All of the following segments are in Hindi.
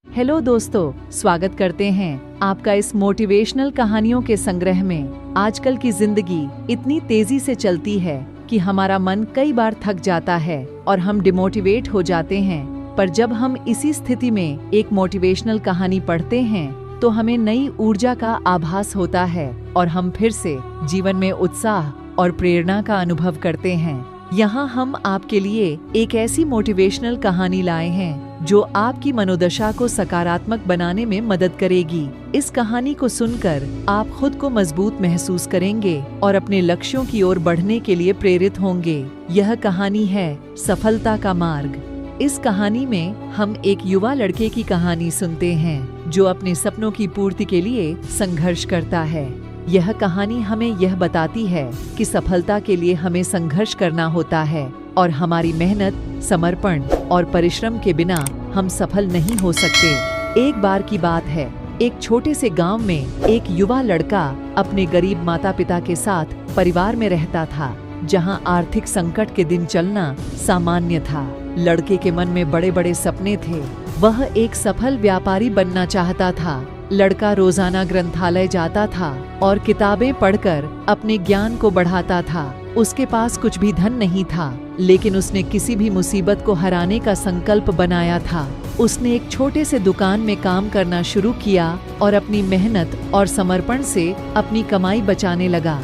हेलो दोस्तों, स्वागत करते हैं आपका इस मोटिवेशनल कहानियों के संग्रह में। आजकल की जिंदगी इतनी तेजी से चलती है कि हमारा मन कई बार थक जाता है और हम डिमोटिवेट हो जाते हैं। पर जब हम इसी स्थिति में एक मोटिवेशनल कहानी पढ़ते हैं तो हमें नई ऊर्जा का आभास होता है और हम फिर से जीवन में उत्साह और प्रेरणा का अनुभव करते हैं। यहाँ हम आपके लिए एक ऐसी मोटिवेशनल कहानी लाए हैं जो आपकी मनोदशा को सकारात्मक बनाने में मदद करेगी। इस कहानी को सुनकर आप खुद को मजबूत महसूस करेंगे और अपने लक्ष्यों की ओर बढ़ने के लिए प्रेरित होंगे। यह कहानी है सफलता का मार्ग। इस कहानी में हम एक युवा लड़के की कहानी सुनते हैं जो अपने सपनों की पूर्ति के लिए संघर्ष करता है। यह कहानी हमें यह बताती है कि सफलता के लिए हमें संघर्ष करना होता है और हमारी मेहनत, समर्पण और परिश्रम के बिना हम सफल नहीं हो सकते। एक बार की बात है, एक छोटे से गांव में एक युवा लड़का अपने गरीब माता पिता के साथ परिवार में रहता था, जहां आर्थिक संकट के दिन चलना सामान्य था। लड़के के मन में बड़े बड़े सपने थे। वह एक सफल व्यापारी बनना चाहता था। लड़का रोजाना ग्रंथालय जाता था और किताबें पढ़कर अपने ज्ञान को बढ़ाता था। उसके पास कुछ भी धन नहीं था, लेकिन उसने किसी भी मुसीबत को हराने का संकल्प बनाया था। उसने एक छोटे से दुकान में काम करना शुरू किया और अपनी मेहनत और समर्पण से अपनी कमाई बचाने लगा।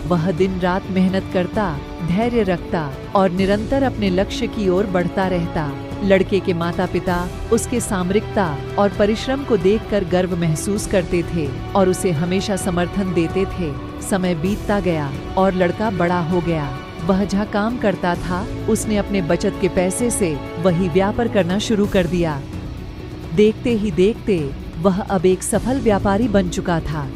वह दिन रात मेहनत करता, धैर्य रखता और निरंतर अपने लक्ष्य की ओर बढ़ता रहता। लड़के के माता पिता उसके सामरिकता और परिश्रम को देखकर गर्व महसूस करते थे और उसे हमेशा समर्थन देते थे। समय बीतता गया और लड़का बड़ा हो गया। वह जहाँ काम करता था, उसने अपने बचत के पैसे से वही व्यापार करना शुरू कर दिया। देखते ही देखते वह अब एक सफल व्यापारी बन चुका था,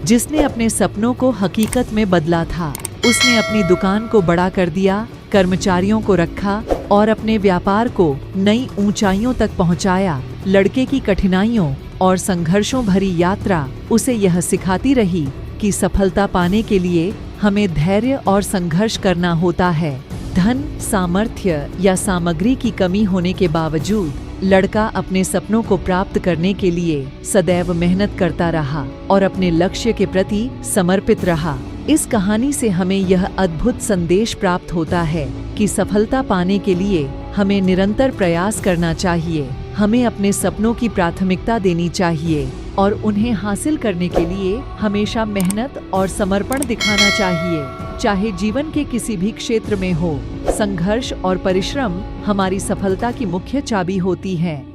जिसने अपने सपनों को हकीकत में बदला था। उसने अपनी दुकान को बड़ा कर दिया, कर्मचारियों को रखा और अपने व्यापार को नई ऊंचाइयों तक पहुंचाया। लड़के की कठिनाइयों और संघर्षों भरी यात्रा उसे यह सिखाती रही कि सफलता पाने के लिए हमें धैर्य और संघर्ष करना होता है। धन, सामर्थ्य या सामग्री की कमी होने के बावजूद लड़का अपने सपनों को प्राप्त करने के लिए सदैव मेहनत करता रहा और अपने लक्ष्य के प्रति समर्पित रहा। इस कहानी से हमें यह अद्भुत संदेश प्राप्त होता है कि सफलता पाने के लिए हमें निरंतर प्रयास करना चाहिए। हमें अपने सपनों की प्राथमिकता देनी चाहिए और उन्हें हासिल करने के लिए हमेशा मेहनत और समर्पण दिखाना चाहिए। चाहे जीवन के किसी भी क्षेत्र में हो, संघर्ष और परिश्रम हमारी सफलता की मुख्य चाबी होती है।